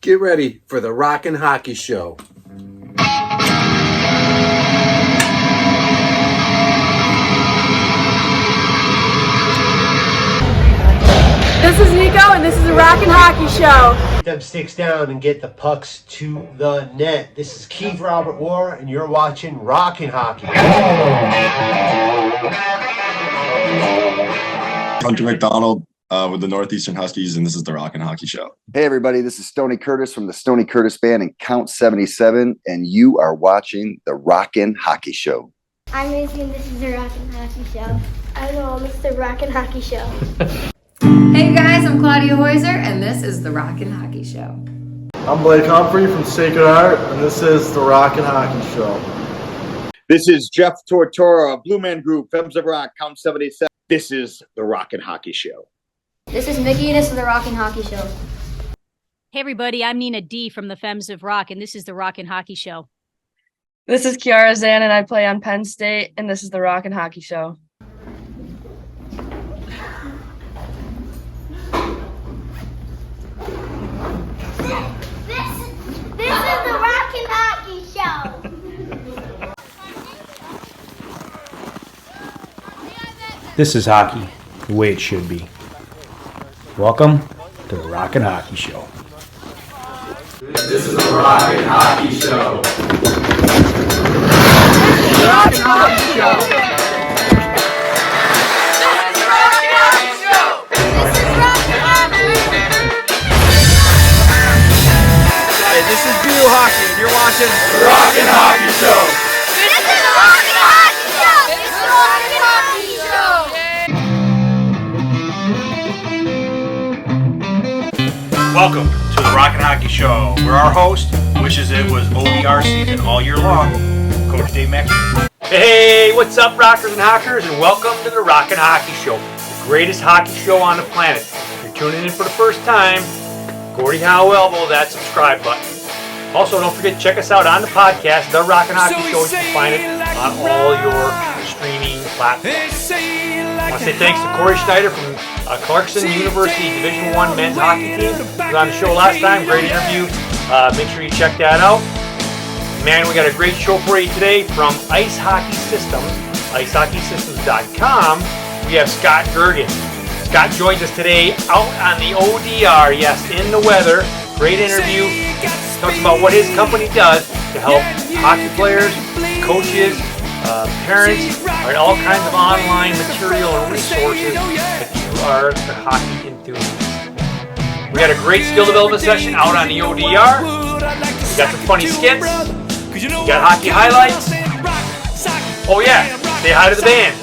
Get ready for the Rockin' Hockey Show. This is Nico, and this is the Rockin' Hockey Show. Get them sticks down and get the pucks to the net. This is Keith Robert War, and you're watching Rockin' Hockey. Hunter McDonald with the Northeastern Huskies, and this is the Rockin' Hockey Show. Hey, everybody, this is Stoney Curtis from the Stoney Curtis Band and Count 77, and you are watching the Rockin' Hockey Show. I'm Izzy, and this is the Rockin' Hockey Show. I know, it's the Rockin' Hockey Show. Hey guys, I'm Claudia Heuser, and this is the Rockin' Hockey Show. I'm Blake Humphrey from Sacred Heart, and this is the Rockin' Hockey Show. This is Jeff Tortora, Blue Man Group, Femmes of Rock, Count 77. This is the Rockin' Hockey Show. This is Mickey, and this is the Rockin' Hockey Show. Hey everybody, I'm Nina D from the Femmes of Rock, and this is the Rockin' Hockey Show. This is Kiara Zan, and I play on Penn State, and this is the Rockin' Hockey Show. This is the Rockin' Hockey Show. This is hockey, the way it should be. Welcome to the Rockin' Hockey Show. This is the Rockin' Hockey Show. The Rockin' Hockey Show. This is Beal Hockey, and you're watching The Rockin' Hockey Show. This is the Rockin' Hockey Show. This is the Rockin' Hockey Show. Welcome to the Rockin' Hockey Show, where our host wishes it was ODR season all year long, Coach Dave Maxey. Hey, what's up, rockers and hockers, and welcome to the Rockin' Hockey Show, the greatest hockey show on the planet. If you're tuning in for the first time, Gordy Howe elbow that subscribe button. Also, don't forget to check us out on the podcast, The Rockin' Hockey Show. You can find it on all your streaming platforms. I want to say thanks to Corey Schneider from Clarkson University Division I men's hockey team. He was on the show last time. Great interview. Make sure you check that out. Man, we got a great show for you today from Ice Hockey Systems, icehockeysystems.com. We have Scott Goergen. Scott joins us today out on the ODR, yes, in the weather. Great interview. Talks about what his company does to help hockey players, coaches, parents, and all kinds of online material and resources if you are a hockey enthusiast. We got a great skill development session out on the ODR. We got some funny skits. We got hockey highlights. Oh yeah, say hi to the band.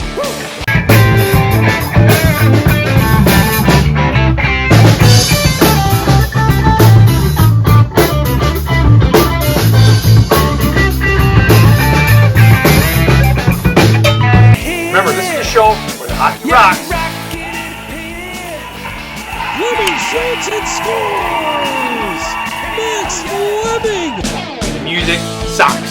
Remember, this is the show where the hockey rocks. Fleming shoots and scores! Max Fleming! The music sucks.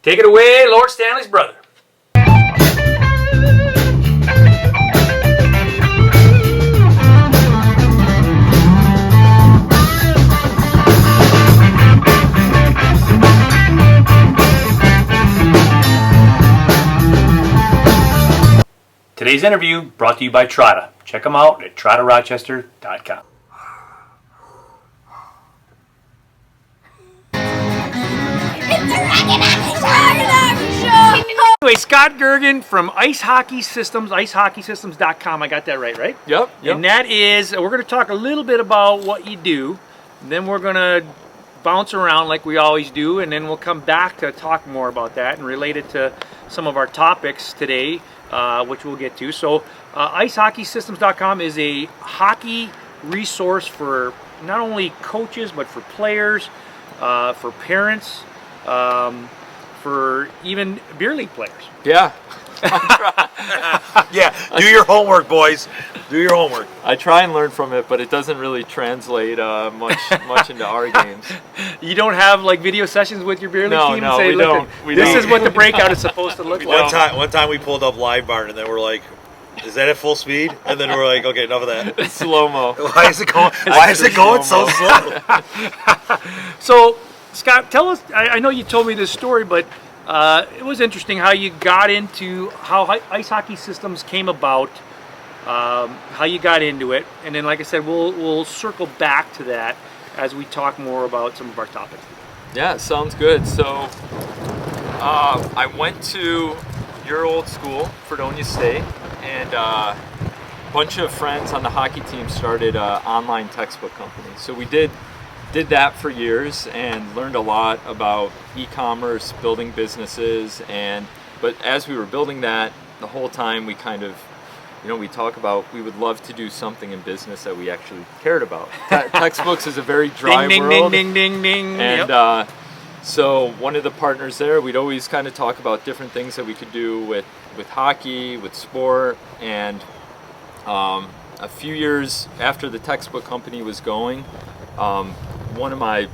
Take it away, Lord Stanley's brother. Today's interview brought to you by Trotta. Check them out at trottarochester.com. Anyway, Scott Goergen from Ice Hockey Systems, icehockeysystems.com. I got that right? Yep. And that is, we're going to talk a little bit about what you do. Then we're going to bounce around like we always do, and then we'll come back to talk more about that and relate it to some of our topics today, which we'll get to. So icehockeysystems.com is a hockey resource for not only coaches, but for players, for parents, for even beer league players. Yeah. Yeah, do your homework, boys. Do your homework. I try and learn from it, but it doesn't really translate much into our games. You don't have like video sessions with your beer league team? No, and say, we don't. This is what the breakout is supposed to look like. One time we pulled up Live Barn and then we're like, is that at full speed? And then we're like, okay, enough of that. It's slow-mo. Why is it going so slow? So, Scott, tell us, I know you told me this story, but it was interesting how you got into how ice hockey systems came about, how you got into it, and then, like I said, we'll circle back to that as we talk more about some of our topics. Yeah, sounds good. So, I went to your old school, Fredonia State, and a bunch of friends on the hockey team started an online textbook company. So we did that for years and learned a lot about e-commerce, building businesses, but as we were building that, the whole time we kind of, we talk about we would love to do something in business that we actually cared about. Textbooks is a very dry ding, world. Ding, ding, ding, ding, And yep. So one of the partners there, we'd always kind of talk about different things that we could do with hockey, with sport, and a few years after the textbook company was going, one of my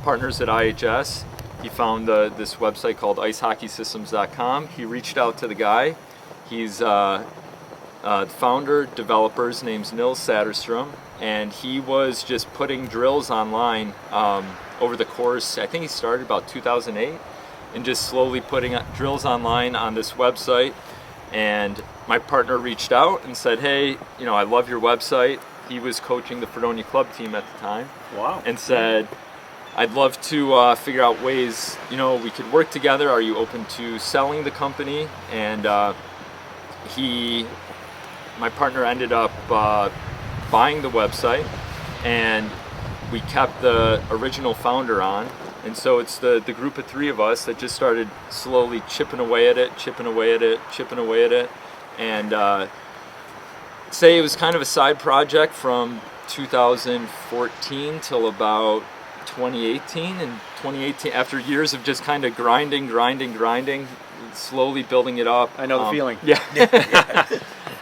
partners at IHS, he found this website called icehockeysystems.com. He reached out to the guy. He's the founder, developer. His name's Nils Satterstrom, and he was just putting drills online over the course. I think he started about 2008, and just slowly putting drills online on this website. And my partner reached out and said, hey, I love your website. He was coaching the Fredonia club team at the time. Wow. And said, I'd love to figure out ways, we could work together. Are you open to selling the company? And my partner ended up buying the website, and we kept the original founder on. And so it's the group of three of us that just started slowly chipping away at it, and say it was kind of a side project from 2014 till about 2018. And 2018, after years of just kind of grinding, slowly building it up. I know the feeling. Yeah.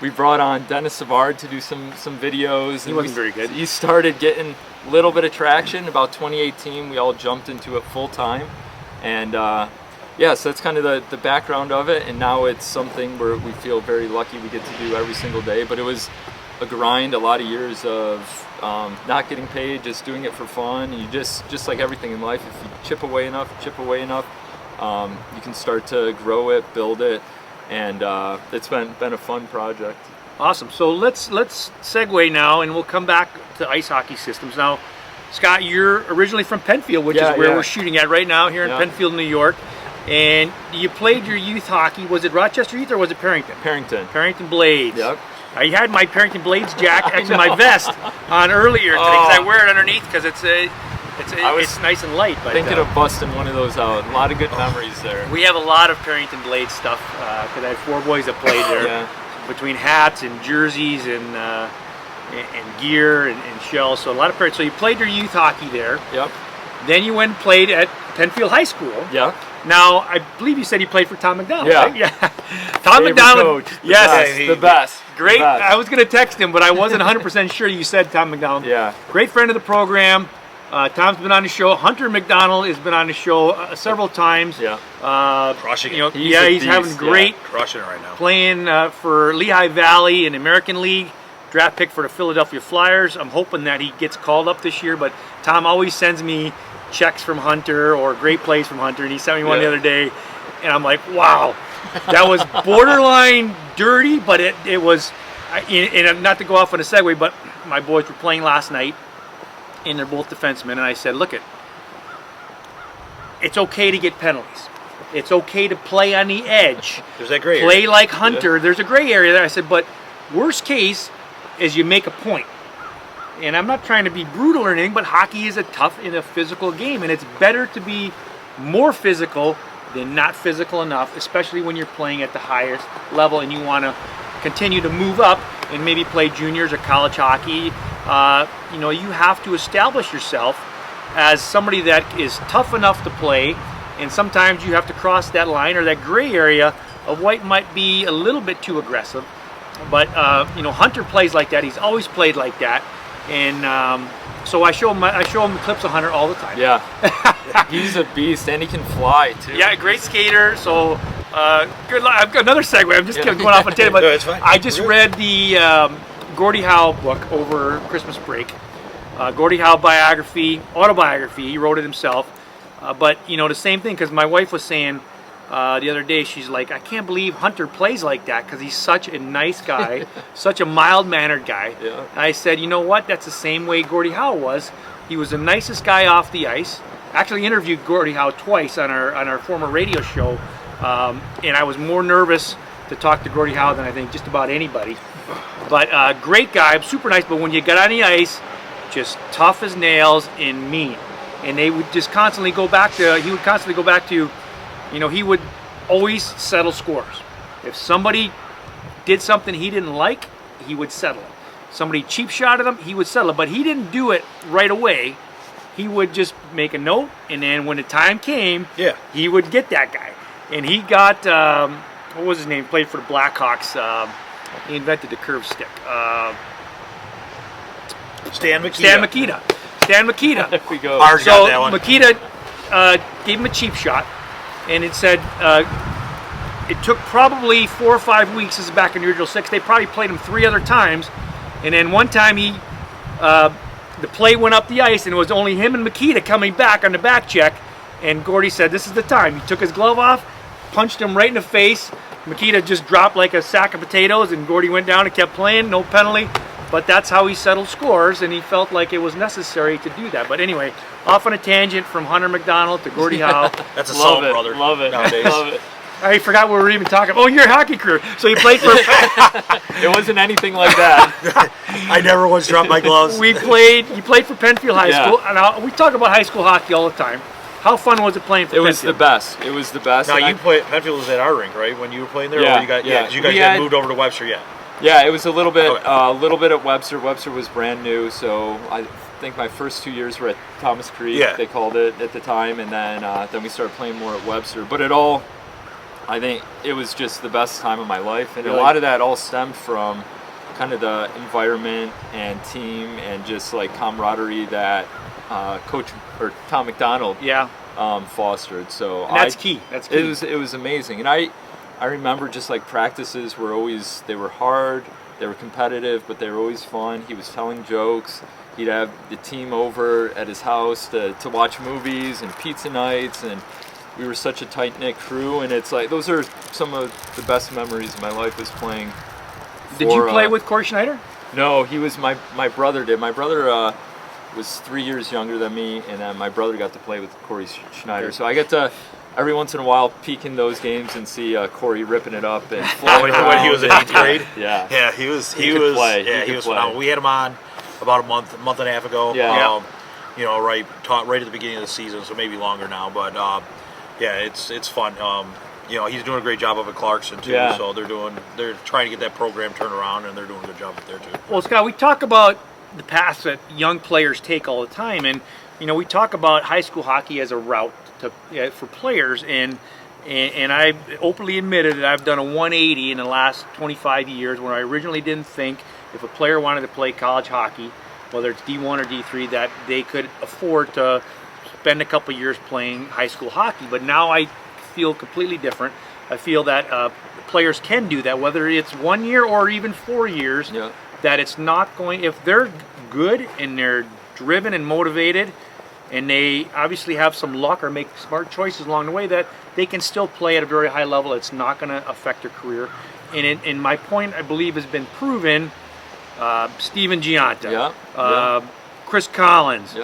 We brought on Dennis Savard to do some videos. He wasn't very good. He started getting a little bit of traction. About 2018, we all jumped into it full time. And so that's kind of the background of it. And now it's something where we feel very lucky we get to do every single day. But it was a grind, a lot of years of not getting paid, just doing it for fun. You just like everything in life, if you chip away enough, you can start to grow it, build it. And it's been a fun project. Awesome. So let's segue now, and we'll come back to ice hockey systems. Now, Scott, you're originally from Penfield, which is where we're shooting at right now here in Penfield, New York. And you played your youth hockey. Was it Rochester Youth or was it Parrington? Parrington Blades. Yep. I had my Parrington Blades jacket, actually my vest, on earlier today because I wear it underneath because it's nice and light. But, thinking of busting one of those out. A lot of good memories there. We have a lot of Parrington Blades stuff because I have 4 boys that played there. Between hats and jerseys and gear and shells. So a lot of Parrington. So you played your youth hockey there. Yep. Then you went and played at Penfield High School. Yeah. Now, I believe you said you played for Tom McDonald, yeah. right? Yeah. Tom McDonald. Coach. Yes. The best. Great. The best. I was going to text him, but I wasn't 100% sure you said Tom McDonald. Yeah. Great friend of the program. Tom's been on the show. Hunter McDonald has been on the show several times. Yeah. Crushing it. He's having great. Crushing it right now. Playing for Lehigh Valley in the American League. Draft pick for the Philadelphia Flyers. I'm hoping that he gets called up this year, but Tom always sends me checks from Hunter or great plays from Hunter, and he sent me one the other day, and I'm like, wow, that was borderline dirty, but it was, and not to go off on a segue, but my boys were playing last night, and they're both defensemen, and I said, look, it's okay to get penalties. It's okay to play on the edge. There's that gray area. Play like Hunter. Yeah. There's a gray area there. I said, but worst case is you make a point. And I'm not trying to be brutal or anything, but hockey is a tough and a physical game, and it's better to be more physical than not physical enough, especially when you're playing at the highest level and you want to continue to move up and maybe play juniors or college hockey. You have to establish yourself as somebody that is tough enough to play, and sometimes you have to cross that line or that gray area of what might be a little bit too aggressive. But Hunter plays like that. He's always played like that, and so I show him clips of Hunter all the time. Yeah, he's a beast, and he can fly too. Yeah, great skater. So good luck. I've got another segue. I'm just going off on a tangent, but No, it's fine. I just read the Gordie Howe book over Christmas break. Gordie Howe autobiography. He wrote it himself. But the same thing, because my wife was saying the other day, she's like, I can't believe Hunter plays like that because he's such a nice guy, such a mild-mannered guy. Yeah. And I said, you know what? That's the same way Gordie Howe was. He was the nicest guy off the ice. Actually interviewed Gordie Howe twice on our former radio show, and I was more nervous to talk to Gordie Howe than I think just about anybody. But great guy, super nice. But when you got on the ice, just tough as nails and mean. And they would just constantly go back to. He would always settle scores. If somebody did something he didn't like, he would settle it. Somebody cheap shotted him, he would settle it. But he didn't do it right away. He would just make a note, and then when the time came, he would get that guy. And he got, what was his name? Played for the Blackhawks. He invented the curve stick. Stan Mikita. Stan Mikita. There we go. Ours got that one. Mikita gave him a cheap shot, and it said it took probably 4 or 5 weeks. This is back in the original 6. They probably played him 3 other times, and then one time the play went up the ice, and it was only him and Mikita coming back on the back check, and Gordie said, this is the time. He took his glove off, punched him right in the face. Mikita just dropped like a sack of potatoes, and Gordie went down and kept playing, no penalty. But that's how he settled scores, and he felt like it was necessary to do that. But anyway, off on a tangent from Hunter McDonald to Gordie Howe. That's a soul brother. Love it. Nowadays. Love it. I forgot what we were even talking about. Oh, you're a hockey career. So you played for... It wasn't anything like that. I never once dropped my gloves. You played for Penfield High School. And we talk about high school hockey all the time. How fun was it playing for Penfield? It was the best. Now, Penfield was at our rink, right? When you were playing there? Yeah, or you guys had moved over to Webster yet? Yeah, it was a little bit at Webster. Webster was brand new, so I think my first 2 years were at Thomas Creek. Yeah. They called it at the time, and then we started playing more at Webster. But I think it was just the best time of my life, and Really? a lot of that all stemmed from kind of the environment and team and just like camaraderie that Coach or Tom McDonald fostered. So and that's key. That's key. It was amazing, and I remember just like practices they were hard, they were competitive, but they were always fun. He was telling jokes. He'd have the team over at his house to watch movies and pizza nights, and we were such a tight-knit crew, and it's like those are some of the best memories of my life was playing. Did you play with Corey Schneider? No, he was my brother did. My brother was 3 years younger than me, and then my brother got to play with Corey Schneider. So I get to every once in a while peek in those games and see Corey ripping it up and when he was in 8th grade. Yeah, he was. He could play. Yeah, he was. We had him on about a month and a half ago. Yeah. Right at the beginning of the season, so maybe longer now. But yeah, it's fun. He's doing a great job up at Clarkson too. Yeah. So they're trying to get that program turned around, and they're doing a good job up there too. Well, Scott, we talk about the paths that young players take all the time, and we talk about high school hockey as a route for players, and I openly admitted that I've done a 180 in the last 25 years, where I originally didn't think if a player wanted to play college hockey, whether it's D1 or D3, that they could afford to spend a couple years playing high school hockey. But now I feel completely different. I feel that players can do that, whether it's 1 year or even 4 years. Yeah. That it's not going, if they're good and they're driven and motivated, and they obviously have some luck or make smart choices along the way, that they can still play at a very high level. It's not going to affect their career. And my point, I believe, has been proven. Steven Giunta, Chris Collins,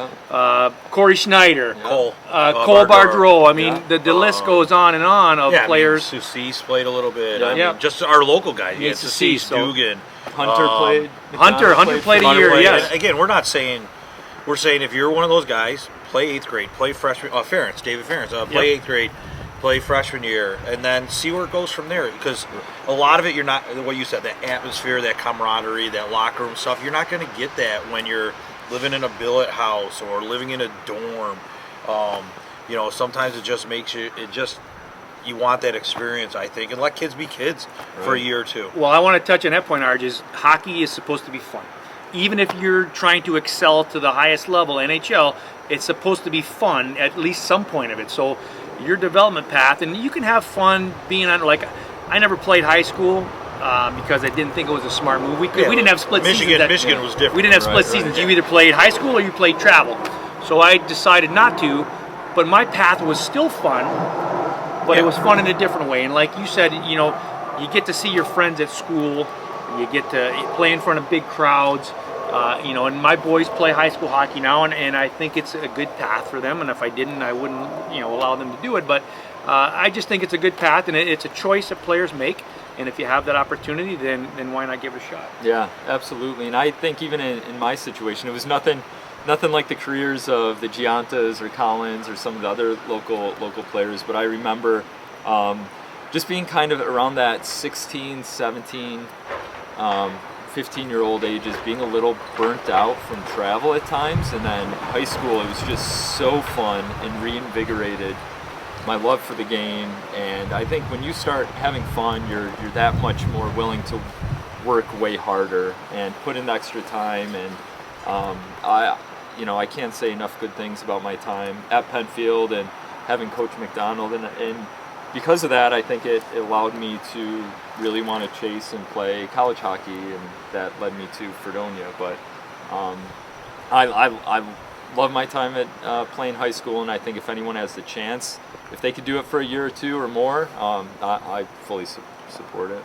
Corey Schneider, Cole Bardreau. I mean, the list goes on and on of players. Succease played a little bit. Yeah. Just our local guys. Yeah, Succease, Dugan. Hunter played. Hunter played a year. Yes. And again, we're saying if you're one of those guys, play 8th grade, play freshman. David Ferentz, play 8th grade, play freshman year, and then see where it goes from there. Because a lot of it, you're not, what you said, that atmosphere, that camaraderie, that locker room stuff, you're not going to get that when you're living in a billet house or living in a dorm. Sometimes it just makes you, you want that experience, I think, and let kids be kids for a year or two. Well, I want to touch on that point, Arj, is hockey is supposed to be fun. Even if you're trying to excel to the highest level, NHL, it's supposed to be fun, at least some point of it. So your development path, and you can have fun being on, like, I never played high school because I didn't think it was a smart move. We didn't have split seasons. Michigan was different. We didn't have split seasons. You either played high school or you played travel. So I decided not to, but my path was still fun, but it was fun in a different way. And like you said, you know, you get to see your friends at school, you get to play in front of big crowds, you know, and my boys play high school hockey now, and I think it's a good path for them, and if I didn't, I wouldn't, you know, allow them to do it, but I just think it's a good path, and it's a choice that players make, and if you have that opportunity, then why not give it a shot? Yeah, absolutely, and I think even in my situation, it was nothing like the careers of the Giantas or Collins or some of the other local players, but I remember just being kind of around that 16, 17, 15-year-old ages, being a little burnt out from travel at times, and then high school, it was just so fun and reinvigorated my love for the game. And I think when you start having fun, you're that much more willing to work way harder and put in extra time. And I can't say enough good things about my time at Penfield and having Coach McDonald, and because of that, I think it allowed me to really want to chase and play college hockey, and that led me to Fredonia. But I love my time at playing high school, and I think if anyone has the chance, if they could do it for a year or two or more, I fully support it.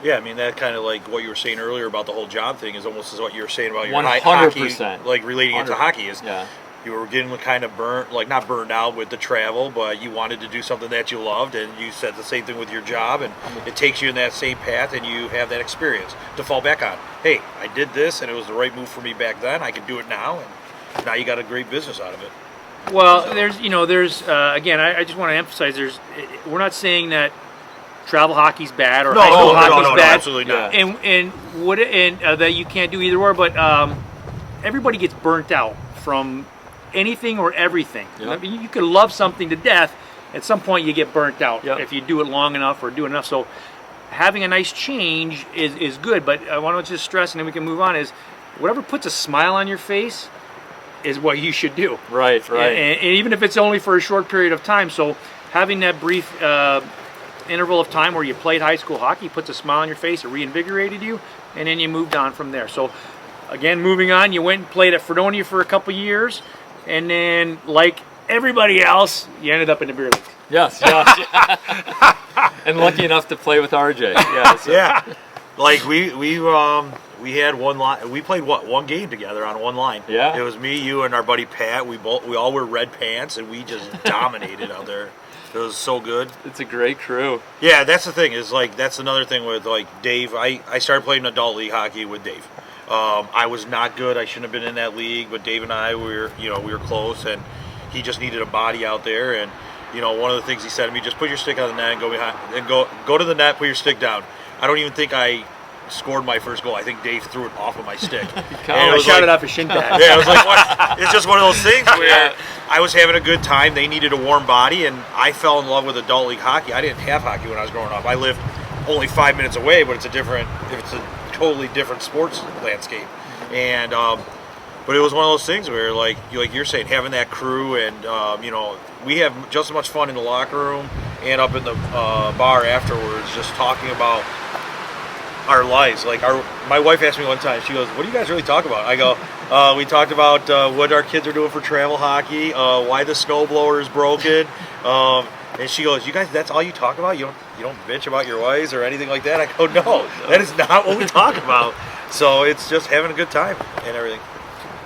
Yeah, I mean, that kind of like what you were saying earlier about the whole job thing is almost as what you were saying about your 100%. hockey, like relating it to hockey is. Yeah. You were getting kind of burnt, like not burned out with the travel, but you wanted to do something that you loved, and you said the same thing with your job, and it takes you in that same path, and you have that experience to fall back on. Hey, I did this, and it was the right move for me back then. I can do it now, and now you got a great business out of it. Well, there's again, I just want to emphasize, we're not saying that travel hockey's bad or high school hockey's bad. Absolutely not. And that you can't do either or, but everybody gets burnt out from anything or everything. Yep. I mean, you could love something to death. At some point, you get burnt out if you do it long enough or do enough. So having a nice change is good. But I want to just stress, and then we can move on, is whatever puts a smile on your face is what you should do. Right. And even if it's only for a short period of time. So having that brief interval of time where you played high school hockey puts a smile on your face, it reinvigorated you, and then you moved on from there. So again, moving on, you went and played at Fredonia for a couple years, and then, like everybody else, you ended up in the beer league. Yes. And lucky enough to play with RJ. Yeah. Like we had one line. We played one game together on one line. Yeah. It was me, you, and our buddy Pat. We all wear red pants, and we just dominated out there. It was so good. It's a great crew. Yeah, that's the thing. Is like that's another thing with like Dave. I started playing adult league hockey with Dave. I was not good. I shouldn't have been in that league, but Dave and I we were close, and he just needed a body out there. And one of the things he said to me, just put your stick on the net and go behind, and go to the net, put your stick down. I don't even think I scored my first goal. I think Dave threw it off of my stick. I shot it off his shin pad. Yeah, it was like what? It's just one of those things where I was having a good time. They needed a warm body, and I fell in love with adult league hockey. I didn't have hockey when I was growing up. I lived only 5 minutes away, but it's a totally different sports landscape. And but it was one of those things where like you're saying, having that crew, and we have just as much fun in the locker room and up in the bar afterwards, just talking about our lives. Like my wife asked me one time, she goes, "What do you guys really talk about?" I go, "We talked about what our kids are doing for travel hockey, why the snowblower is broken." And she goes, "You guys, that's all you talk about? You don't bitch about your wives or anything like that?" I go, "No, that is not what we talk about." So it's just having a good time and everything.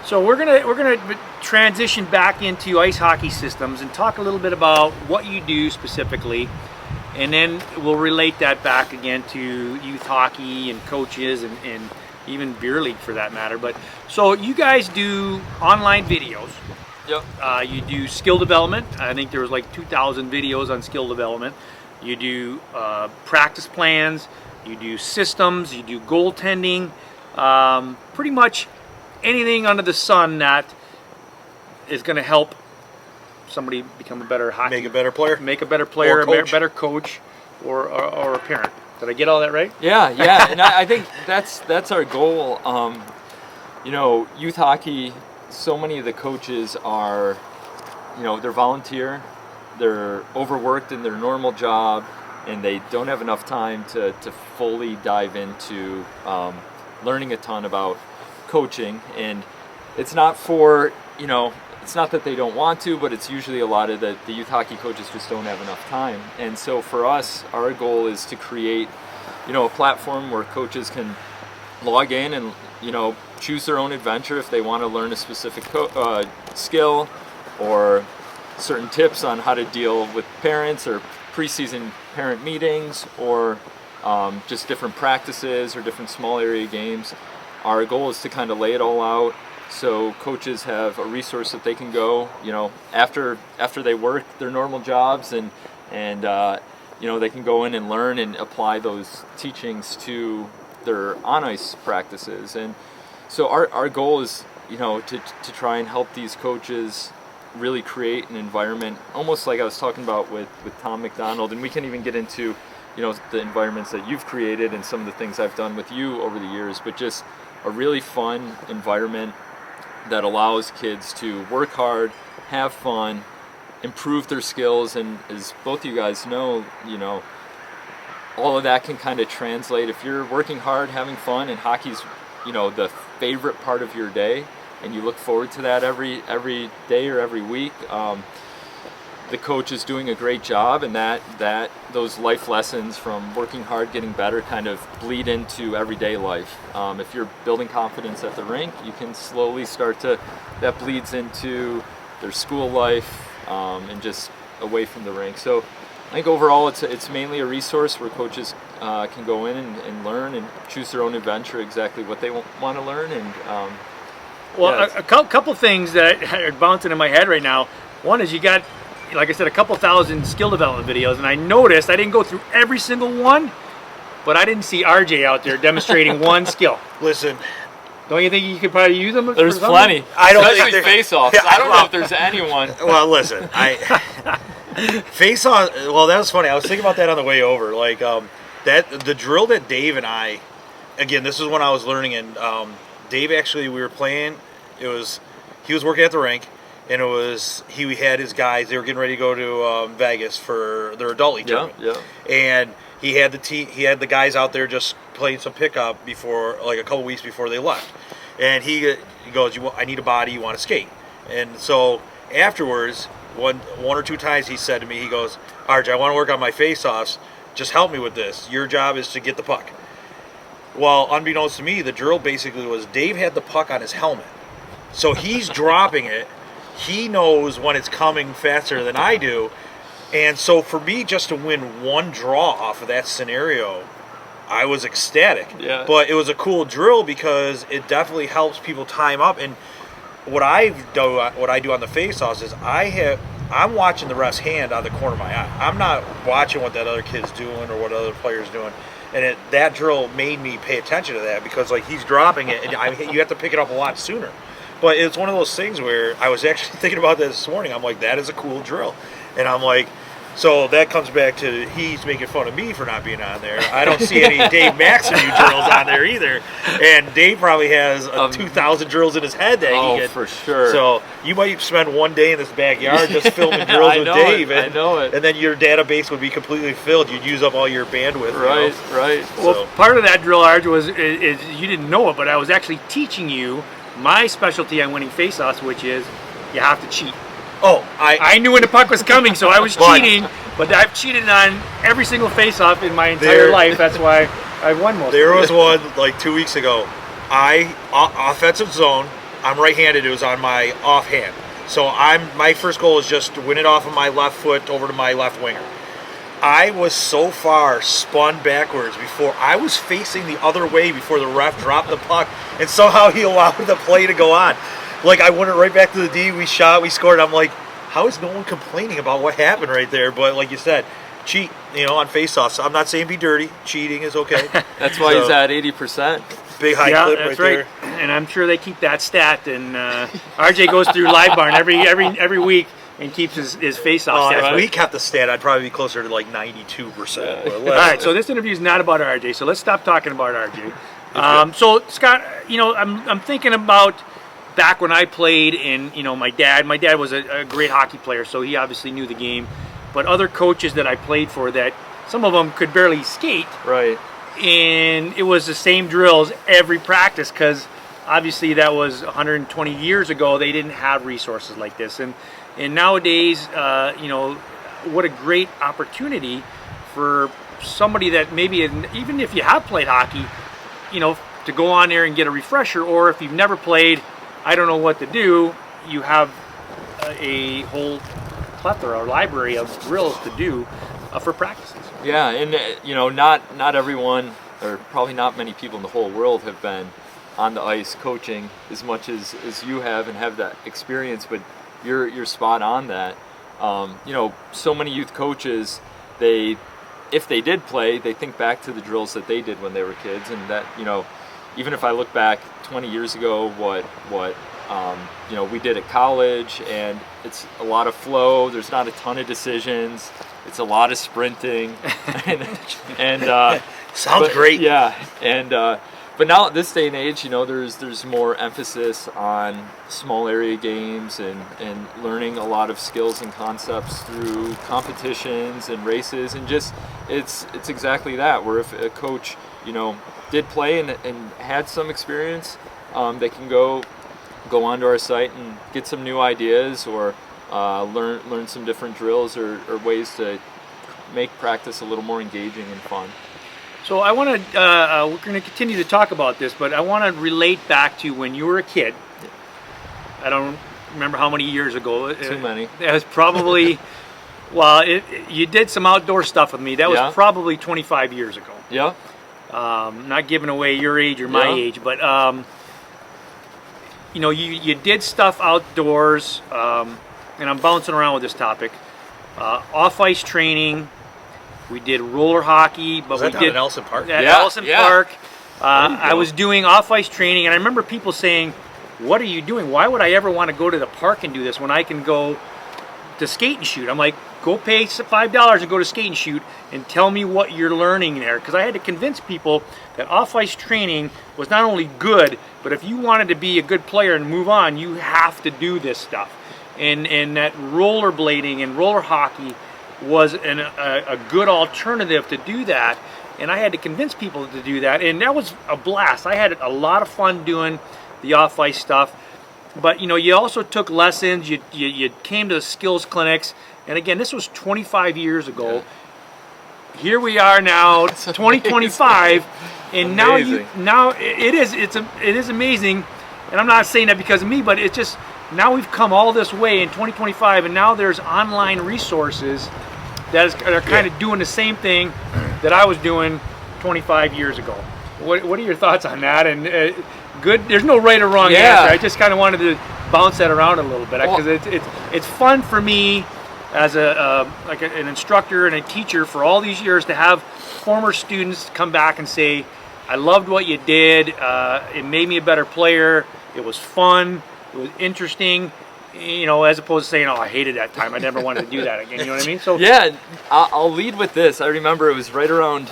So we're gonna transition back into ice hockey systems and talk a little bit about what you do specifically, and then we'll relate that back again to youth hockey and coaches and even beer league for that matter. But so you guys do online videos. Yep. You do skill development. I think there was like 2,000 videos on skill development. You do practice plans. You do systems. You do goaltending. Pretty much anything under the sun that is going to help somebody become a better hockey, Make a better player, or better coach, or a parent. Did I get all that right? Yeah, and I think that's our goal. You know, youth hockey. So many of the coaches are, you know, they're volunteer, they're overworked in their normal job, and they don't have enough time to fully dive into learning a ton about coaching. And it's not for, you know, it's not that they don't want to, but it's usually a lot of the youth hockey coaches just don't have enough time. And so for us, our goal is to create, you know, a platform where coaches can log in and, you know, choose their own adventure if they want to learn a specific skill or certain tips on how to deal with parents or preseason parent meetings or just different practices or different small area games. Our goal is to kind of lay it all out so coaches have a resource that they can go, you know, after they work their normal jobs and you know, they can go in and learn and apply those teachings to their on-ice practices. And so our goal is, you know, to try and help these coaches really create an environment, almost like I was talking about with Tom McDonald, and we can even get into, you know, the environments that you've created and some of the things I've done with you over the years, but just a really fun environment that allows kids to work hard, have fun, improve their skills, and as both you guys know, you know, all of that can kind of translate. If you're working hard, having fun, and hockey's, you know, the favorite part of your day, and you look forward to that every day or every week, the coach is doing a great job, and that those life lessons from working hard, getting better, kind of bleed into everyday life. If you're building confidence at the rink, you can slowly start to, that bleeds into their school life and just away from the rink. So I think overall it's mainly a resource where coaches can go in and learn and choose their own adventure, exactly what they want to learn. And a couple things that are bouncing in my head right now. One is you got, like I said, a couple thousand skill development videos, and I noticed I didn't go through every single one, but I didn't see RJ out there demonstrating one skill. Listen, don't you think you could probably use them? There's plenty. I don't Especially think face-offs. Yeah, I don't know if there's anyone. Well, listen, face-off. Well, that was funny. I was thinking about that on the way over. Like that, the drill that Dave and I, again, this is when I was learning, and Dave actually, we were playing. He was working at the rink. And he had his guys. They were getting ready to go to Vegas for their adult league tournament. Yeah. And he had the guys out there just playing some pickup before, like a couple weeks before they left. And he goes, I need a body. You want to skate? And so afterwards, one or two times he said to me, he goes, RJ, I want to work on my face-offs. Just help me with this. Your job is to get the puck. Well, unbeknownst to me, the drill basically was Dave had the puck on his helmet, so he's dropping it. He knows when it's coming faster than I do. And so for me just to win one draw off of that scenario, I was ecstatic. Yeah. But it was a cool drill because it definitely helps people time up. And what I do on the face-offs is I'm watching the ref's hand out of the corner of my eye. I'm not watching what that other kid's doing or what other player's doing. And that drill made me pay attention to that because, like, he's dropping it, and you have to pick it up a lot sooner. But it's one of those things where I was actually thinking about that this morning. I'm like, that is a cool drill. And I'm like, so that comes back to he's making fun of me for not being on there. I don't see any Dave Maximue drills on there either. And Dave probably has 2,000 drills in his head that he can. For sure. So you might spend one day in this backyard just filming drills with Dave. I know it. And then your database would be completely filled. You'd use up all your bandwidth. Right, you know? Right. Well, part of that drill, Arj, is you didn't know it, but I was actually teaching you my specialty on winning face-offs, which is you have to cheat. Oh, I knew when the puck was coming, so I was cheating, but I've cheated on every single face-off in my entire life. That's why I won most. There was one like 2 weeks ago. Offensive zone. I'm right-handed. It was on my offhand. So my first goal is just to win it off of my left foot over to my left winger. I was so far spun backwards before I was facing the other way before the ref dropped the puck, and somehow he allowed the play to go on. Like, I went right back to the D, we shot, we scored. I'm like, how is no one complaining about what happened right there? But like you said, cheat, on face-offs. I'm not saying be dirty. Cheating is okay. That's why he's at 80%. Big high clip that's right there. And I'm sure they keep that stat. And RJ goes through Live Barn every week. and keeps his face-off stats. If we kept the stat, I'd probably be closer to like 92%. All right, so this interview is not about RJ, so let's stop talking about RJ. So Scott, I'm thinking about back when I played, and my dad was a great hockey player, so he obviously knew the game. But other coaches that I played for, that some of them could barely skate, Right. and it was the same drills every practice, because obviously that was 120 years ago. They didn't have resources like this, and nowadays, what a great opportunity for somebody that maybe, even if you have played hockey, to go on there and get a refresher, or if you've never played, I don't know what to do, you have a whole plethora or library of drills to do for practices. Yeah, and not everyone, or probably not many people in the whole world, have been on the ice coaching as much as you have and have that experience, but you're spot on that. So many youth coaches, if they did play, they think back to the drills that they did when they were kids, and that, even if I look back 20 years ago, what we did at college, and it's a lot of flow. There's not a ton of decisions. It's a lot of sprinting, and sounds great. Yeah, and but now at this day and age, there's more emphasis on small area games and learning a lot of skills and concepts through competitions and races, and just it's exactly that. Where if a coach did play and had some experience, they can go onto our site and get some new ideas, or learn some different drills or ways to make practice a little more engaging and fun. So I want to, we're going to continue to talk about this, but I want to relate back to when you were a kid. I don't remember how many years ago. Too many. It was probably, you did some outdoor stuff with me. That was probably 25 years ago. Yeah. Not giving away your age or my age, but you did stuff outdoors, and I'm bouncing around with this topic. Off-ice training. We did roller hockey, but we did at Elson Park. At Elson Park. I was doing off-ice training, and I remember people saying, "What are you doing? Why would I ever want to go to the park and do this when I can go to skate and shoot?" I'm like, "Go pay $5 and go to skate and shoot, and tell me what you're learning there." Because I had to convince people that off-ice training was not only good, but if you wanted to be a good player and move on, you have to do this stuff. And that rollerblading and roller hockey was a good alternative to do that, and I had to convince people to do that, and that was a blast. I had a lot of fun doing the off-ice stuff, but you also took lessons. You came to the skills clinics, and again, this was 25 years ago. Yeah. Here we are now, 2025, and now it is amazing, and I'm not saying that because of me, but it's just, now we've come all this way in 2025, and now there's online resources that are kind of doing the same thing that I was doing 25 years ago. What are your thoughts on that? And good. There's no right or wrong answer. I just kind of wanted to bounce that around a little bit, because it's fun for me as an instructor and a teacher for all these years to have former students come back and say, "I loved what you did. It made me a better player. It was fun. It was interesting," as opposed to saying, "Oh, I hated that time. I never wanted to do that again." You know what I mean? So yeah, I'll lead with this. I remember it was right around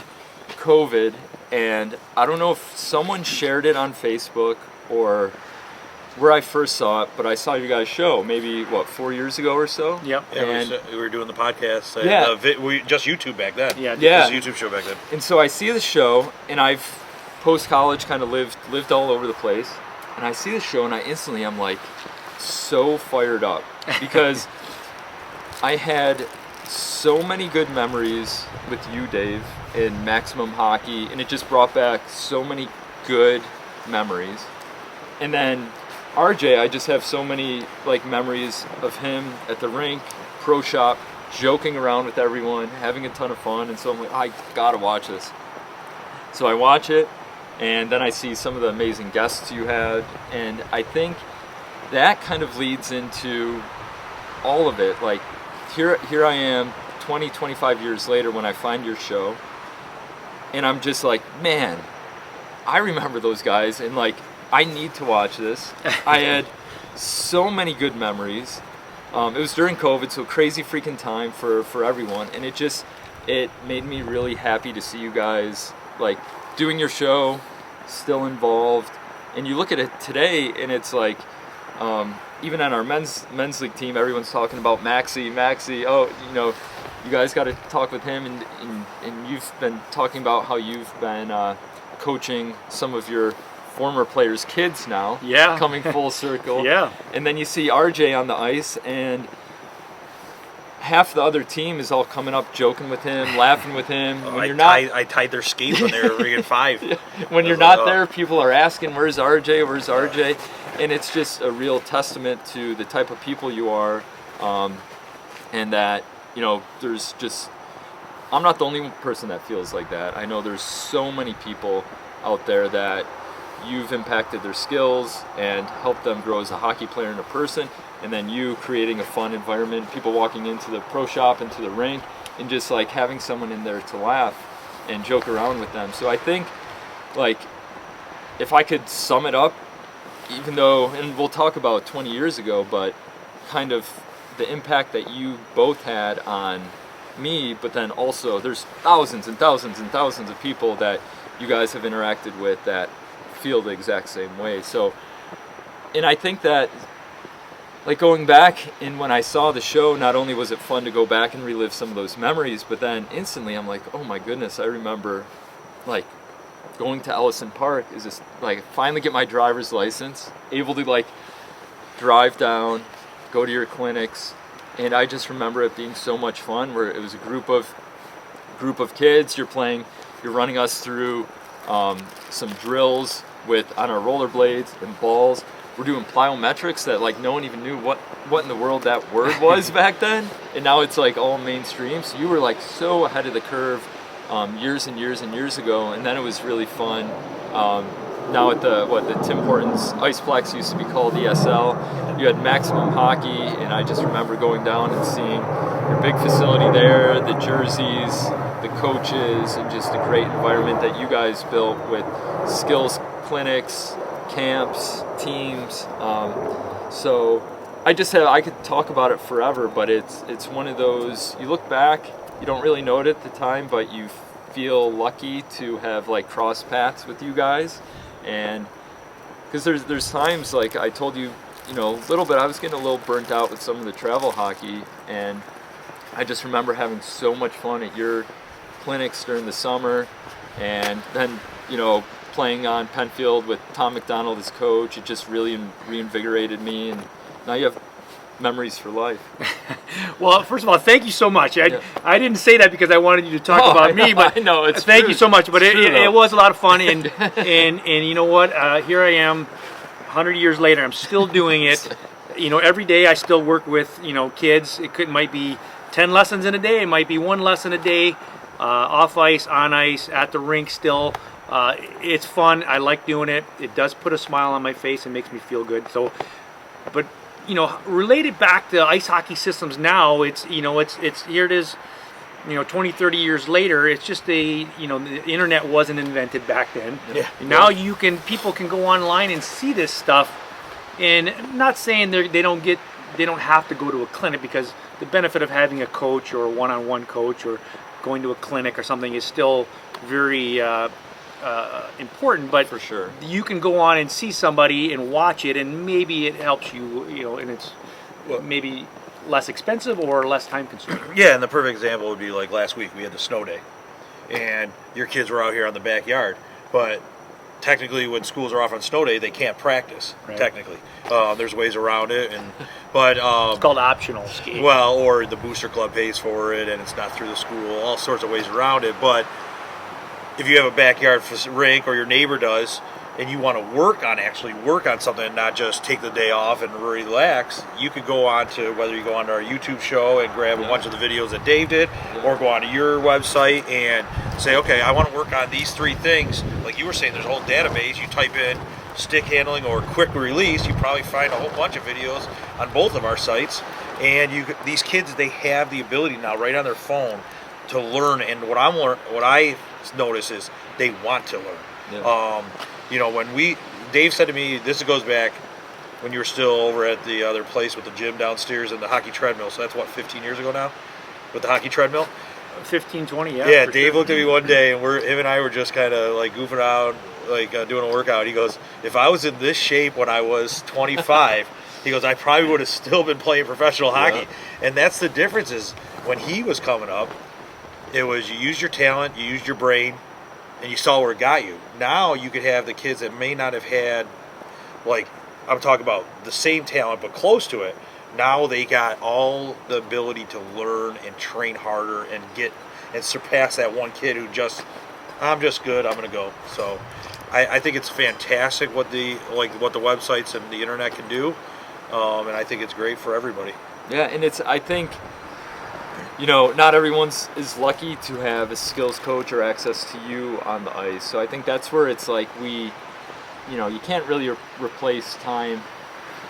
COVID, and I don't know if someone shared it on Facebook or where I first saw it, but I saw you guys' show maybe 4 years ago or so. Yep. And we were doing the podcast. We just YouTube back then. Yeah. Just a YouTube show back then. And so I see the show, and I've post college kind of lived all over the place. And I see the show, and I'm like so fired up, because I had so many good memories with you, Dave, in Maximum Hockey, and it just brought back so many good memories. And then RJ, I just have so many memories of him at the rink, pro shop, joking around with everyone, having a ton of fun. And so I'm like, I gotta watch this. So I watch it. And then I see some of the amazing guests you had, and I think that kind of leads into all of it. Like, here I am 25 years later when I find your show, and I'm just like, man, I remember those guys, and I need to watch this. I had so many good memories. it was during COVID, so crazy freaking time for everyone, and it made me really happy to see you guys like doing your show, still involved. And you look at it today, and it's like, even on our men's league team, everyone's talking about Maxie. Oh, you guys got to talk with him, and you've been talking about how you've been coaching some of your former players' kids now. Yeah. Coming full circle. Yeah. And then you see RJ on the ice, and half the other team is all coming up, joking with him, laughing with him. I tied their skates when they were rigging 5. When you're not there, people are asking, "Where's RJ? Where's RJ?" And it's just a real testament to the type of people you are, and that there's just. I'm not the only person that feels like that. I know there's so many people out there that you've impacted their skills and helped them grow as a hockey player and a person, and then you creating a fun environment, people walking into the pro shop, into the rink, and just like having someone in there to laugh and joke around with them. So I think, like, if I could sum it up, even though, and we'll talk about 20 years ago, but kind of the impact that you both had on me, but then also there's thousands and thousands and thousands of people that you guys have interacted with that feel the exact same way. So, and I think that, like, going back and when I saw the show, not only was it fun to go back and relive some of those memories, but then instantly I'm like, oh my goodness, I remember like going to Ellison Park, is this like finally get my driver's license, able to like drive down, go to your clinics, and I just remember it being so much fun where it was a group of kids, you're running us through some drills on our rollerblades and balls. We're doing plyometrics that like no one even knew what in the world that word was back then, and now it's like all mainstream. So you were like so ahead of the curve years and years and years ago, and then it was really fun. Now at the Tim Hortons Iceplex used to be called ESL, you had Maximum Hockey, and I just remember going down and seeing your big facility there, the jerseys, the coaches, and just a great environment that you guys built with skills clinics, camps, teams. So I could talk about it forever, but it's one of those, you look back, you don't really know it at the time, but you feel lucky to have like crossed paths with you guys. And because there's times, like I told you, a little bit, I was getting a little burnt out with some of the travel hockey, and I just remember having so much fun at your clinics during the summer, and then playing on Penfield with Tom McDonald as coach. It just really reinvigorated me, and now you have memories for life. Well, first of all, thank you so much. I didn't say that because I wanted you to talk about me, but I know, it's thank true. you so much. But it was a lot of fun, and and you know what? Here I am, 100 years later. I'm still doing it. Every day I still work with kids. It might be 10 lessons in a day. It might be 1 lesson a day, off ice, on ice, at the rink. Still, it's fun. I like doing it. It does put a smile on my face and makes me feel good. So, but related back to ice hockey systems now, it's here it is, 20, 30 years later. It's just the internet wasn't invented back then. Yeah. Now people can go online and see this stuff, and I'm not saying they don't have to go to a clinic, because the benefit of having a coach or a one-on-one coach or going to a clinic or something is still very important, but for sure you can go on and see somebody and watch it, and maybe it helps you, and it's maybe less expensive or less time consuming. Yeah, and the perfect example would be like last week we had the snow day, and your kids were out here on the backyard, but technically when schools are off on snow day they can't practice. Right. Technically, there's ways around it, but it's called optional skiing. Well, or the booster club pays for it, and it's not through the school. All sorts of ways around it, but if you have a backyard rink, or your neighbor does, and you want to actually work on something and not just take the day off and relax, you could go on to, whether you go onto our YouTube show and grab a bunch of the videos that Dave did, or go onto your website and say, okay, I want to work on these 3 things. Like you were saying, there's a whole database. You type in stick handling or quick release, you probably find a whole bunch of videos on both of our sites. And these kids, they have the ability now right on their phone to learn. And what I notice is they want to learn. Yeah. When Dave said to me, this goes back when you were still over at the other place with the gym downstairs and the hockey treadmill. So that's what, 15 years ago now, with the hockey treadmill. 15, 20, yeah. Yeah, Dave looked at me one day, and him and I were just kind of like goofing around, like doing a workout. He goes, "If I was in this shape when I was 25, he goes, I probably would have still been playing professional hockey." And that's the difference is when he was coming up, it was you used your talent, you used your brain, and you saw where it got you. Now you could have the kids that may not have had, like, I'm talking about the same talent but close to it. Now they got all the ability to learn and train harder and get and surpass that one kid who I'm just good, I'm gonna go. So I think it's fantastic what the websites and the internet can do, and I think it's great for everybody. Yeah, and I think, not everyone's is lucky to have a skills coach or access to you on the ice. So I think that's where it's like you can't really replace time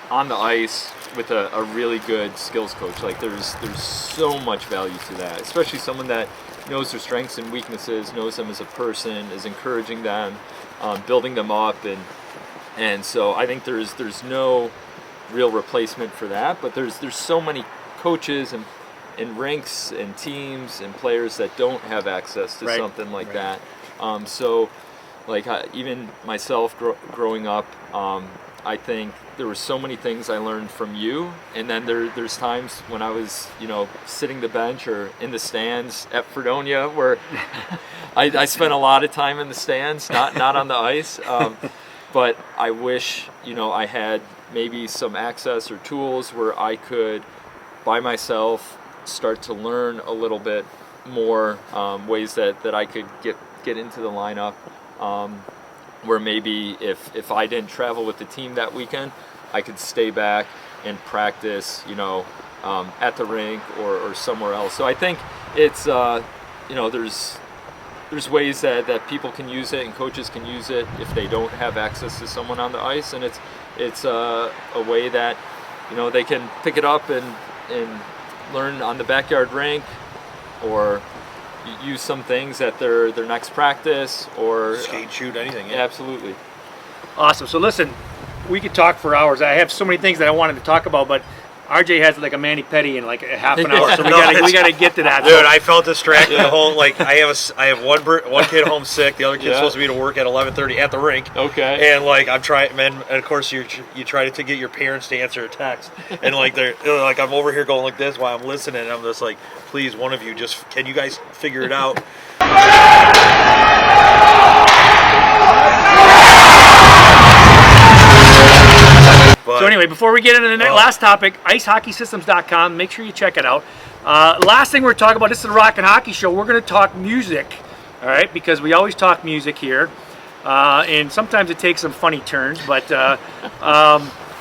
on the ice with a really good skills coach. Like there's so much value to that, especially someone that knows their strengths and weaknesses, knows them as a person, is encouraging them, building them up, and so I think there's no real replacement for that. But there's so many coaches and rinks and teams and players that don't have access to something like that. So like even myself growing up, I think there were so many things I learned from you, and then there's times when I was, sitting the bench or in the stands at Fredonia where I spent a lot of time in the stands, not on the ice. But I wish, I had maybe some access or tools where I could, by myself, start to learn a little bit more ways that I could get into the lineup. Where maybe if I didn't travel with the team that weekend, I could stay back and practice, at the rink or somewhere else. So I think it's, there's ways that people can use it and coaches can use it if they don't have access to someone on the ice, and it's a way that, they can pick it up and learn on the backyard rink, or use some things at their next practice, or skate, shoot, anything. Yeah, absolutely. Awesome. So listen, we could talk for hours. I have so many things that I wanted to talk about, but RJ has like a mani-pedi in like a half an hour, so we gotta get to that. Dude, I felt distracted the whole I have one kid home sick, the other kid's supposed to be to work at 11:30 at the rink. Okay. And I'm trying, man. And of course you try to get your parents to answer a text, and they're like I'm over here going like this while I'm listening, and I'm just like, please, one of you can you guys figure it out? So anyway, before we get into the last topic, icehockeysystems.com, make sure you check it out. Last thing we're talking about, this is the Rock and Hockey Show. We're going to talk music, all right, because we always talk music here, and sometimes it takes some funny turns. But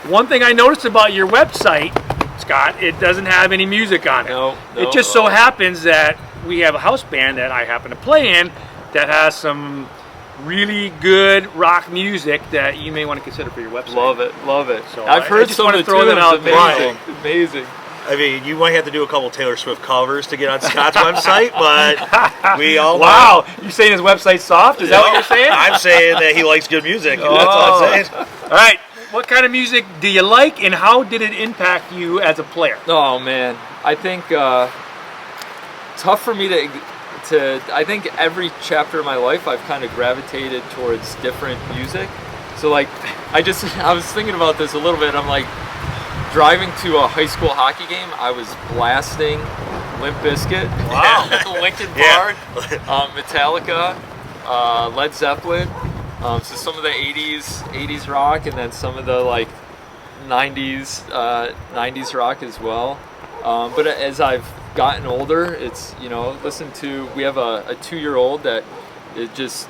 one thing I noticed about your website, Scott, it doesn't have any music on it. No, it just so happens that we have a house band that I happen to play in that has some really good rock music that you may want to consider for your website. Love it. So I've heard some of the tunes. Amazing. I mean, you might have to do a couple Taylor Swift covers to get on Scott's website, but we all wow, you saying his website's soft? Is that what you're saying? I'm saying that he likes good music. That's all I'm saying. All right, what kind of music do you like, and how did it impact you as a player? Oh man, I think tough for me to. I think every chapter of my life I've kind of gravitated towards different music. So I was thinking about this a little bit. I'm like driving to a high school hockey game. I was blasting Limp Bizkit, Linkin Park, Metallica, Led Zeppelin. So some of the 80s rock, and then some of the 90s rock as well. But as I've gotten older, it's we have a 2-year-old that it just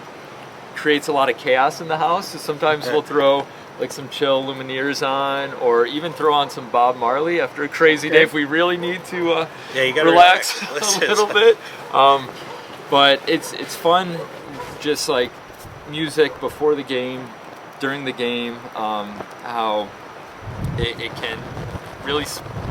creates a lot of chaos in the house, so sometimes we'll throw some chill Lumineers on, or even throw on some Bob Marley after a crazy day if we really need to you gotta relax a little bit. But it's fun, just music before the game, during the game, how it can really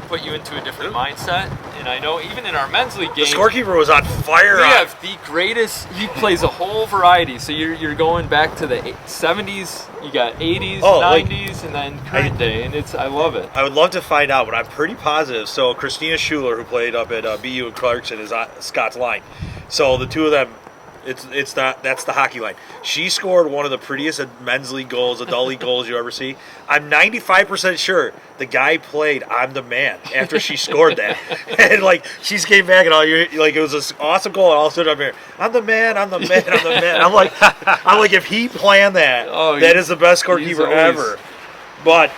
put you into a different mindset. and I know even in our men's league The game, scorekeeper was on fire. we have the greatest. He plays a whole variety. So you're going back to the 70s, you got 80s, 90s, and then current day, and I love it. I would love to find out, but I'm pretty positive. So Christina Schuler, who played up at BU in Clarkson, is on Scott's line. So the two of them, that's the hockey line. She scored one of the prettiest men's league goals, adult league goals you ever see. I'm 95% sure the guy played "I'm the man" after she scored that, and like she came back and all you like it was this awesome goal. And all of a sudden I'm here, "I'm the man, I'm the man, I'm the man." I'm like, if he planned that, that is the best scorekeeper ever. But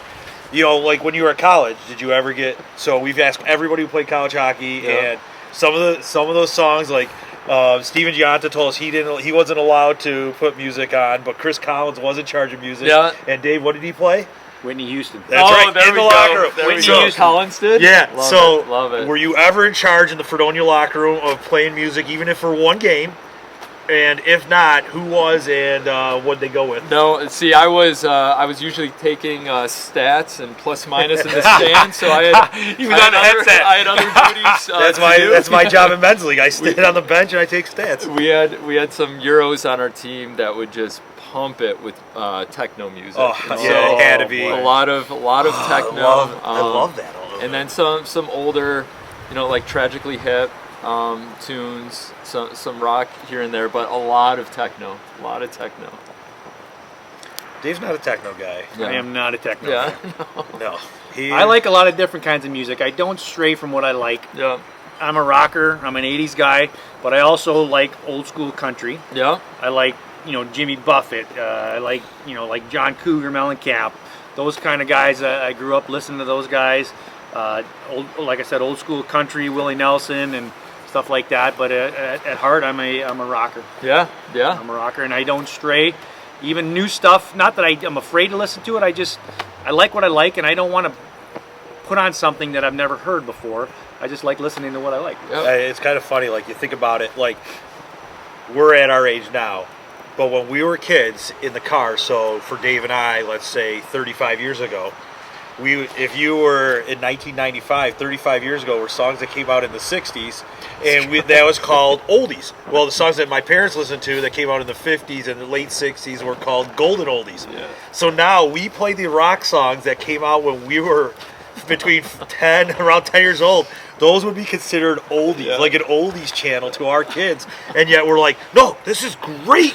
you know, like when you were at college, did you ever get? So we've asked everybody who played college hockey, and some of those songs like. Steven Gianta told us he wasn't allowed to put music on, but Chris Collins was in charge of music. Yeah. And Dave, what did he play? Whitney Houston. That's right. There in the locker room. Whitney Houston. Collins did. Yeah. Love it. Were you ever in charge in the Fredonia locker room of playing music, even if for one game? And if not, who was and what'd they go with? No, see, I was usually taking stats and plus minus in the stand, so I had he was on the headset. I had other duties. That's my job in men's league. I stand on the bench and I take stats. We had some Euros on our team that would just pump it with techno music. Oh, yeah, it had to be a lot of techno. I love that. And then some older, like Tragically Hip tunes, some rock here and there, but a lot of techno. Dave's not a techno guy. I am not a techno guy. No. I like a lot of different kinds of music. I don't stray from what I like. Yeah. I'm a rocker. I'm an 80s guy, but I also like old school country. Yeah. I like, Jimmy Buffett. I like, like John Cougar Mellencamp. Those kind of guys. I grew up listening to those guys. Like I said, old school country, Willie Nelson and stuff like that. But at heart, I'm a rocker. Yeah. I'm a rocker, and I don't stray. Even new stuff. Not that I'm afraid to listen to it. I like what I like, and I don't want to put on something that I've never heard before. I just like listening to what I like. Yep. It's kind of funny, like you think about it, like we're at our age now, but when we were kids in the car, so for Dave and I, let's say 35 years ago, if you were in 1995, 35 years ago, were songs that came out in the 60s, and that was called oldies. Well, the songs that my parents listened to that came out in the 50s and the late 60s were called golden oldies. Yeah. So now we play the rock songs that came out when we were around 10 years old. Those would be considered oldies, like an oldies channel to our kids. And yet we're like, no, this is great.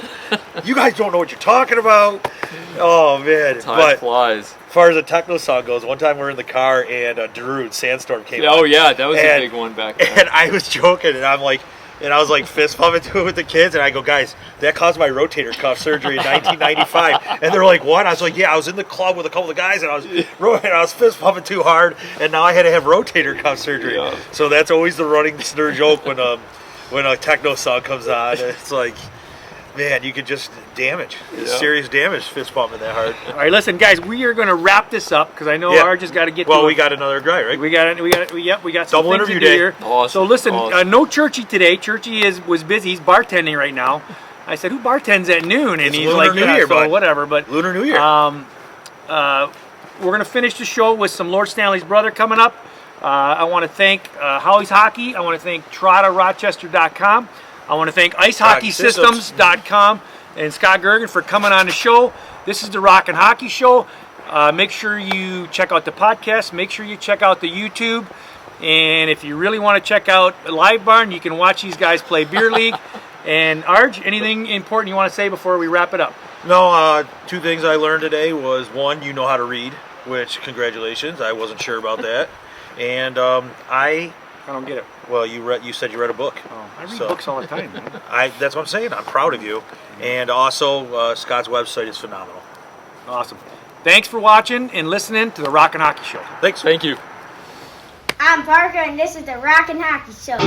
You guys don't know what you're talking about. Oh, man. Time flies. As far as a techno song goes, one time we were in the car and Darude, Sandstorm came out. Oh, yeah, that was a big one back then. And I was joking, and I was like fist pumping to it with the kids, and I go, guys, that caused my rotator cuff surgery in 1995. And they're like, what? I was like, yeah, I was in the club with a couple of guys, and I was fist pumping too hard, and now I had to have rotator cuff surgery. Yeah. So that's always the running snur joke when a techno song comes on. It's like, man, you could just serious damage fist pumping that hard. All right, listen, guys, we are going to wrap this up because I know Arj has got to get. Well, we got another guy, right? We got some double things interview to do day here. Awesome. So listen, no Churchy today. Churchy was busy. He's bartending right now. I said, who bartends at noon? And he's like, New Year, so whatever. But Lunar New Year. We're going to finish the show with some Lord Stanley's brother coming up. I want to thank Holly's Hockey. I want to thank TrottaRochester.com. I want to thank IceHockeySystems.com and Scott Goergen for coming on the show. This is the Rockin' Hockey Show. Make sure you check out the podcast. Make sure you check out the YouTube. And if you really want to check out Live Barn, you can watch these guys play Beer League. And Arj, anything important you want to say before we wrap it up? No, two things I learned today was, one, you know how to read, which, congratulations. I wasn't sure about that. And I don't get it. Well, you said you read a book. Oh, I read books all the time, man. That's what I'm saying. I'm proud of you. And also, Scott's website is phenomenal. Awesome. Thanks for watching and listening to the Rockin' Hockey Show. Thanks. Thank you. I'm Parker, and this is the Rockin' Hockey Show.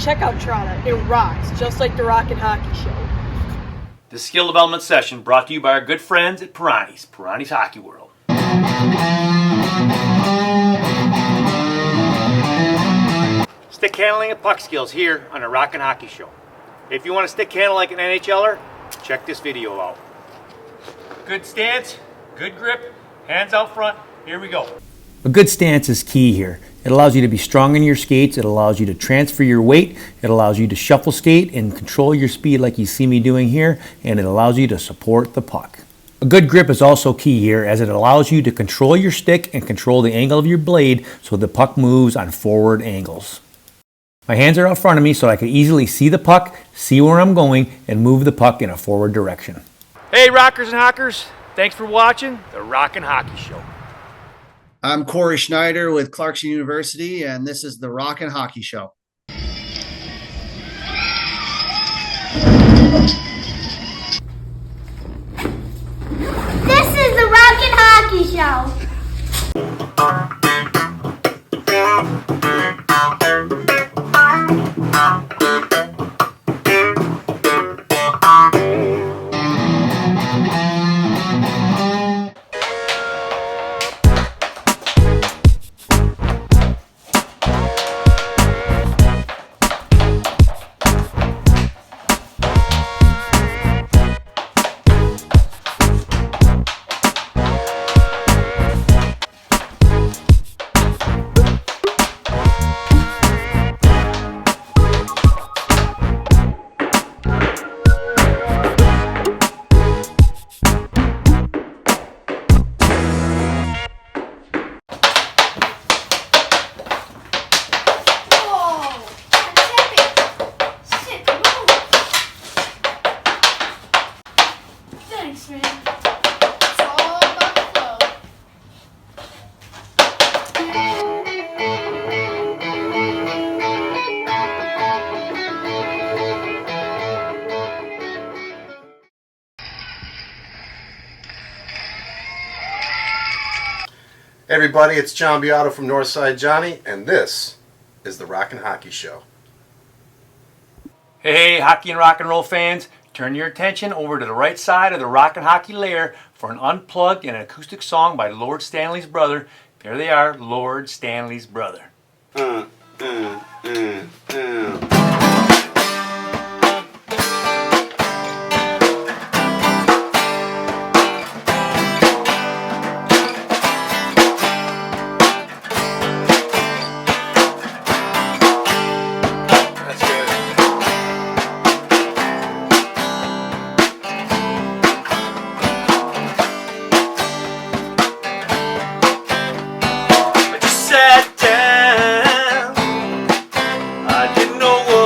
Check out Trotta. It rocks, just like the Rockin' Hockey Show. The skill development session brought to you by our good friends at Pirani's Hockey World. Stick handling and puck skills here on the Rockin' Hockey Show. If you want to stick handle like an NHLer, check this video out. Good stance, good grip, hands out front. Here we go. A good stance is key here. It allows you to be strong in your skates, it allows you to transfer your weight, it allows you to shuffle skate and control your speed like you see me doing here, and it allows you to support the puck. A good grip is also key here as it allows you to control your stick and control the angle of your blade so the puck moves on forward angles. My hands are out front of me so I can easily see the puck, see where I'm going, and move the puck in a forward direction. Hey Rockers and Hockers, thanks for watching the Rockin' Hockey Show. I'm Corey Schneider with Clarkson University, and this is the Rockin' Hockey Show. This is the Rockin' Hockey Show. Thanks, man. It's all about the flow. Hey everybody, it's John Beato from Northside Johnny, and this is the Rockin' Hockey Show. Hey, hockey and rock and roll fans, turn your attention over to the right side of the Rockin' Hockey layer for an unplugged and an acoustic song by Lord Stanley's brother. There they are, Lord Stanley's brother. I just sat down. I didn't know what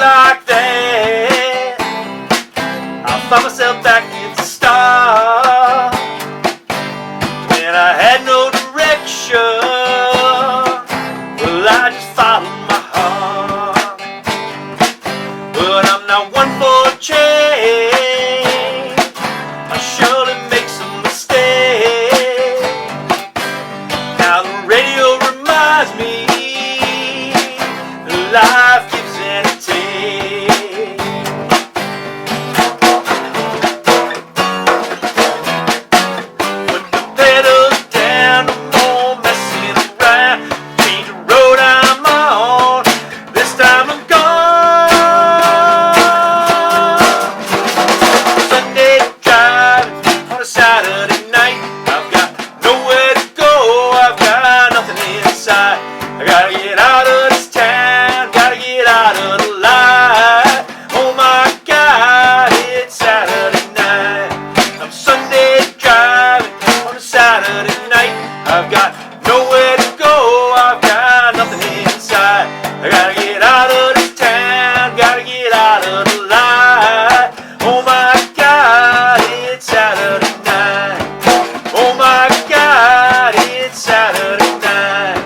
like that, I found myself back at the start when I had no direction. Well, I just followed my heart, but I'm not one for change. I surely make some mistakes. Now the radio reminds me life gives and it takes. Put the pedals down, no more messing around. Change the road I'm on, this time I'm gone. Sunday driving on a Saturday night, I've got nowhere to go, I've got nothing inside. I gotta get out of this town, gotta get out of the light. Oh my God, it's Saturday night. I'm Sunday driving on a Saturday night. I've got nowhere to go, I've got nothing inside. I gotta get out of this town, gotta get out of the light. Oh my God, it's Saturday night. Oh my God, it's Saturday night.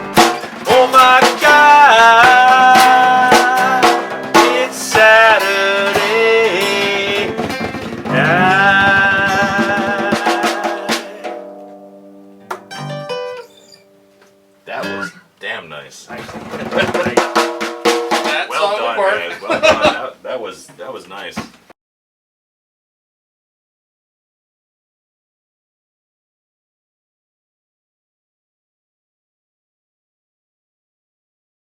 Oh my God, it's Saturday night. That was damn nice. That's Well all done, the work. guys. Well done. That was nice.